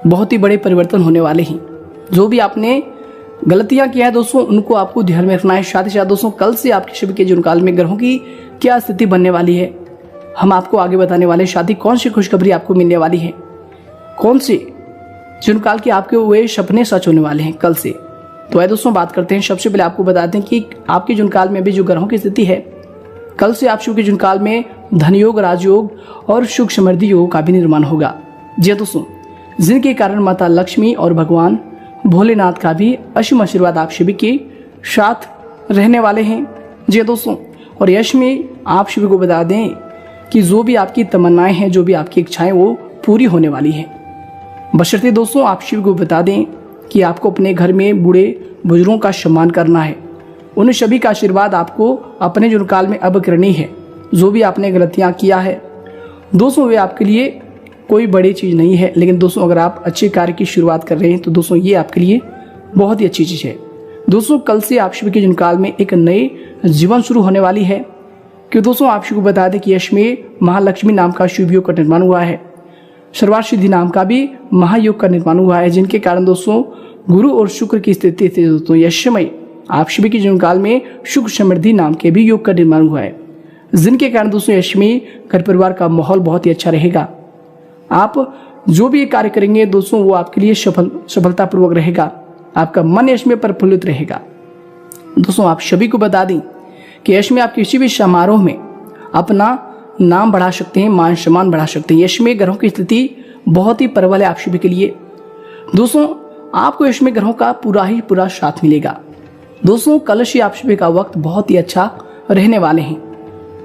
बहुत ही बड़े परिवर्तन होने वाले हैं। जो भी आपने गलतियां किया है दोस्तों उनको आपको ध्यान में रखना है। साथ ही साथ दोस्तों कल से आपके सभी के जीवन काल में ग्रहों की क्या स्थिति बनने वाली है हम आपको आगे बताने वाले। साथ ही कौन सी खुशखबरी आपको मिलने वाली है, कौन से जीवन काल के आपके वे सपने सच होने वाले हैं कल से। तो आइए दोस्तों बात करते हैं। सबसे पहले आपको बता दें कि आपके जीवन काल में भी जो ग्रहों की स्थिति है, कल से आप सभी के जीवन काल में धन योग, राजयोग और सुख समृद्धि योग का भी निर्माण होगा। जी दोस्तों, जिनके कारण माता लक्ष्मी और भगवान भोलेनाथ का भी असीम आशीर्वाद आप सभी के साथ रहने वाले हैं। जी दोस्तों, और यश में आप सभी को बता दें कि जो भी आपकी तमन्नाएं हैं, जो भी आपकी इच्छाएं वो पूरी होने वाली है। बशर्ते दोस्तों आप सभी को बता दें कि आपको अपने घर में बूढ़े बुजुर्गों का सम्मान करना है। उन सभी का आशीर्वाद आपको अपने जीवन काल में अब करनी है। जो भी आपने गलतियां किया है दोस्तों वे आपके लिए कोई बड़ी चीज़ नहीं है, लेकिन दोस्तों अगर आप अच्छे कार्य की शुरुआत कर रहे हैं तो दोस्तों ये आपके लिए बहुत ही अच्छी चीज़ है। दोस्तों कल से आप सभी के जीवन काल में एक नए जीवन शुरू होने वाली है कि दोस्तों आप सभी को बता दें कि यश में महालक्ष्मी नाम का शुभ योग का निर्माण हुआ है, सर्वार्थ सिद्धि नाम का भी महायोग का निर्माण हुआ है, जिनके कारण दोस्तों गुरु और शुक्र की स्थिति थी दोस्तों यशमय आप सभी के जीवन काल में सुख समृद्धि नाम के भी योग का निर्माण हुआ है, जिनके कारण दोस्तों यशमय घर परिवार का माहौल बहुत ही अच्छा रहेगा। आप जो भी कार्य करेंगे दोस्तों वो आपके लिए सफलतापूर्वक रहेगा, आपका मन यश में प्रफुल्लित रहेगा। दोस्तों आप सभी को बता दें कि यश में आप किसी भी समारोह में अपना नाम बढ़ा सकते हैं, मान सम्मान बढ़ा सकते हैं। यश में ग्रहों की स्थिति बहुत ही प्रबल है आप सभी के लिए। दोस्तों आपको यश में ग्रहों का पूरा साथ मिलेगा। दोस्तों कल से आप सभी का वक्त बहुत ही अच्छा रहने वाले हैं।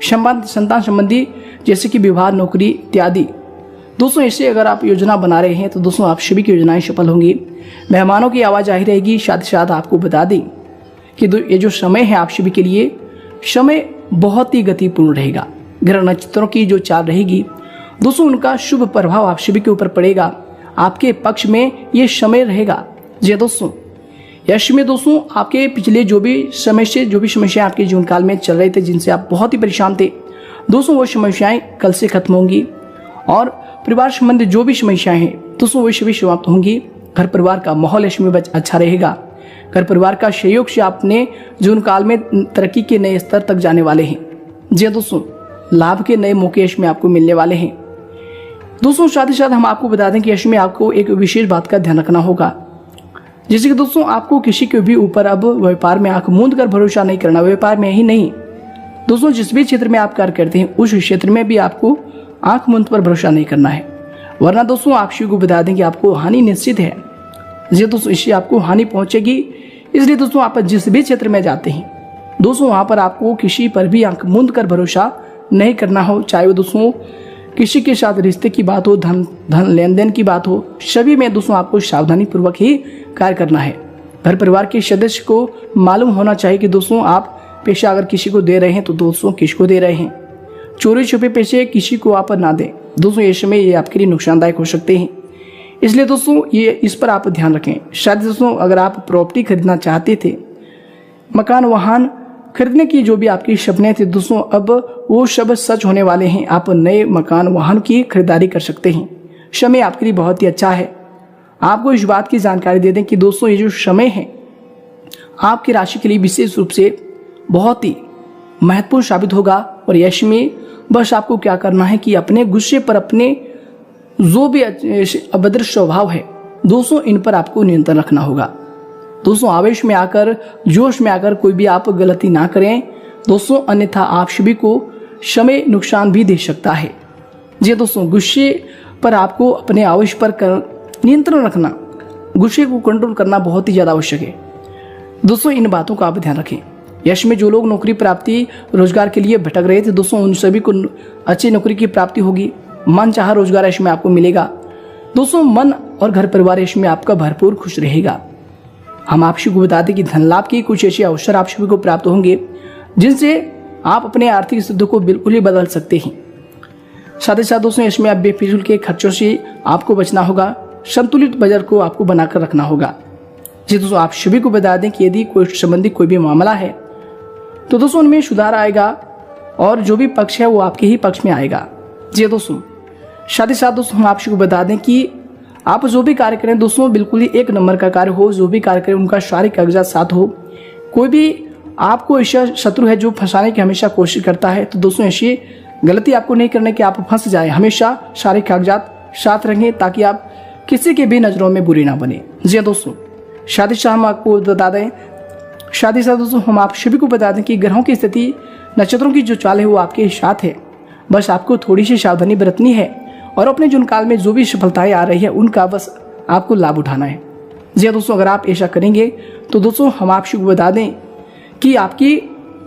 संतान संबंधी जैसे कि विवाह, नौकरी इत्यादि दोस्तों ऐसे अगर आप योजना बना रहे हैं तो दोस्तों आप सभी की योजनाएं सफल होंगी। मेहमानों की आवाज़ आई रहेगी। साथ ही साथ आपको बता दें कि ये जो समय है आप सभी के लिए समय बहुत ही गतिपूर्ण रहेगा। ग्रह नक्षत्रों की जो चाल रहेगी दोस्तों उनका शुभ प्रभाव आप सभी के ऊपर पड़ेगा, आपके पक्ष में ये समय रहेगा। जी दोस्तों, यश में दोस्तों आपके पिछले जो भी समस्याएं आपके जीवन काल में चल रहे थे, जिनसे आप बहुत ही परेशान थे दोस्तों, वो समस्याएं कल से खत्म होंगी और परिवार संबंधी जो भी समस्याएं हैं दोस्तों वो सभी समाप्त होंगी। घर परिवार का माहौल यश में अच्छा रहेगा। घर परिवार का सहयोग से आपने जीवन काल में तरक्की के नए स्तर तक जाने वाले हैं। जी दोस्तों, लाभ के नए मौके यश में आपको मिलने वाले हैं। दोस्तों साथ ही साथ हम आपको बता दें कि यश में आपको एक विशेष बात का ध्यान रखना होगा, जैसे कि दोस्तों आपको किसी के भी ऊपर अब व्यापार में आंख मूंद कर भरोसा नहीं करना। व्यापार में ही नहीं दोस्तों, जिस भी क्षेत्र में आप कार्य करते हैं उस क्षेत्र में भी आपको आंख मूंद पर भरोसा नहीं करना है, वरना दोस्तों आप सभी को बता दें कि आपको हानि निश्चित है। जी दोस्तों, इससे आपको हानि पहुंचेगी। इसलिए दोस्तों आप जिस भी क्षेत्र में जाते हैं दोस्तों वहां पर आपको किसी पर भी आंख मूंद कर भरोसा नहीं करना हो। चाहे वो दोस्तों किसी के साथ रिश्ते की बात हो, धन लेन देन की बात हो, सभी में दोस्तों आपको सावधानी पूर्वक ही कार्य करना है। घर परिवार के सदस्य को मालूम होना चाहिए कि दोस्तों आप पैसा अगर किसी को दे रहे हैं तो दोस्तों किसको दे रहे हैं। चोरी छुपे पैसे किसी को आप ना दें दोस्तों, ये समय ये आपके लिए नुकसानदायक हो सकते हैं। इसलिए दोस्तों ये इस पर आप ध्यान रखें। शायद दोस्तों अगर आप प्रॉपर्टी खरीदना चाहते थे, मकान वाहन खरीदने की जो भी आपके सपने थे दोस्तों, अब वो सब सच होने वाले हैं। आप नए मकान वाहन की खरीदारी कर सकते हैं। समय आपके लिए बहुत ही अच्छा है। आपको इस बात की जानकारी दे दें कि दोस्तों ये जो समय है आपकी राशि के लिए विशेष रूप से बहुत ही महत्वपूर्ण साबित होगा। और यश में बस आपको क्या करना है कि अपने गुस्से पर, अपने जो भी अभद्र स्वभाव है दोस्तों, इन पर आपको नियंत्रण रखना होगा। दोस्तों आवेश में आकर, जोश में आकर कोई भी आप गलती ना करें दोस्तों, अन्यथा आप सभी को समय नुकसान भी दे सकता है। जी दोस्तों, गुस्से पर आपको अपने आवेश पर नियंत्रण रखना, गुस्से को कंट्रोल करना बहुत ही ज़्यादा आवश्यक है। दोस्तों, इन बातों का आप ध्यान रखें। यश में जो लोग नौकरी प्राप्ति रोजगार के लिए भटक रहे थे दोस्तों, उन सभी को अच्छी नौकरी की प्राप्ति होगी। मन चाहा रोजगार यश में आपको मिलेगा। दोस्तों, मन और घर परिवार यश में आपका भरपूर खुश रहेगा। हम आप सभी को बता दें कि धन लाभ के कुछ ऐसे अवसर आप सभी को प्राप्त होंगे जिनसे आप अपने आर्थिक स्थिति को बिल्कुल ही बदल सकते हैं। साथ ही साथ दोस्तों, इसमें आप बेफिजूल के खर्चों से आपको बचना होगा। संतुलित बजट को आपको बनाकर रखना होगा। जी दोस्तों, आप सभी को बता दें कि यदि कोई संबंधी कोई भी मामला है तो दोस्तों उनमें सुधार आएगा और जो भी पक्ष है वो आपके ही पक्ष में आएगा। जी दोस्तों, साथ ही साथ दोस्तों हम आप सभी को बता दें कि आप जो भी कार्य करें दोस्तों, बिल्कुल ही एक नंबर का कार्य हो। जो भी कार्य करें उनका सारे कागजात साथ हो। कोई भी आपको ऐसा शत्रु है जो फंसाने की हमेशा कोशिश करता है, तो दोस्तों ऐसी गलती आपको नहीं करने की आप फंस जाए। हमेशा सारे कागजात साथ रखें ताकि आप किसी के भी नज़रों में बुरी ना बने। जी दोस्तों, शादी शाह हम आपको बता दें, शादी साथ दोस्तों हम आप सभी को बता दें कि ग्रहों की स्थिति, नक्षत्रों की जो चाल है वो आपके साथ है। बस आपको थोड़ी सी सावधानी बरतनी है और अपने जीवन काल में जो भी सफलताएं आ रही है उनका बस आपको लाभ उठाना है। जी दोस्तों, अगर आप ऐसा करेंगे तो दोस्तों हम आप सभी को बता दें कि आपकी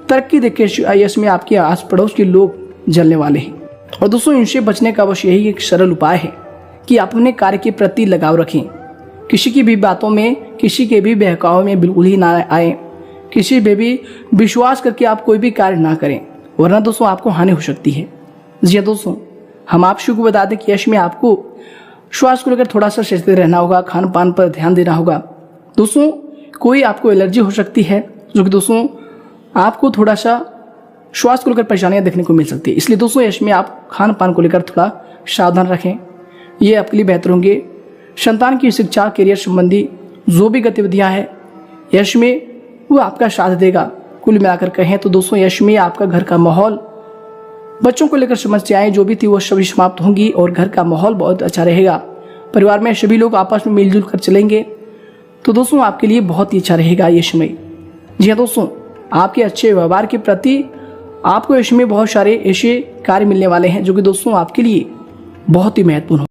तरक्की देख के इसमें आपके आस पड़ोस के लोग जलने वाले हैं। और दोस्तों, इनसे बचने का बस यही एक सरल उपाय है कि आप अपने कार्य के प्रति लगाव रखें। किसी की भी बातों में, किसी के भी बहकाव में बिल्कुल ही ना आए। किसी पे भी विश्वास करके आप कोई भी कार्य ना करें, वरना दोस्तों आपको हानि हो सकती है। जी दोस्तों, हम आप सभी को बता दें कि यश में आपको श्वास को लेकर थोड़ा सा सचेत रहना होगा, खान पान पर ध्यान देना होगा। दोस्तों, कोई आपको एलर्जी हो सकती है जो कि दोस्तों आपको थोड़ा सा श्वास को लेकर परेशानियां देखने को मिल सकती है। इसलिए दोस्तों यश में आप खान पान को लेकर थोड़ा सावधान रखें, ये आपके लिए बेहतर होंगे। संतान की शिक्षा, करियर संबंधी जो भी गतिविधियां हैं यश में वो आपका साथ देगा। कुल मिलाकर कहें तो दोस्तों यश में आपका घर का माहौल, बच्चों को लेकर समस्याएं जो भी थी वो सभी समाप्त होंगी और घर का माहौल बहुत अच्छा रहेगा। परिवार में सभी लोग आपस में मिलजुल कर चलेंगे तो दोस्तों आपके लिए बहुत ही अच्छा रहेगा ये समय। जी हाँ दोस्तों, आपके अच्छे व्यवहार के प्रति आपको इसमें बहुत सारे ऐसे कार्य मिलने वाले हैं जो कि दोस्तों आपके लिए बहुत ही महत्वपूर्ण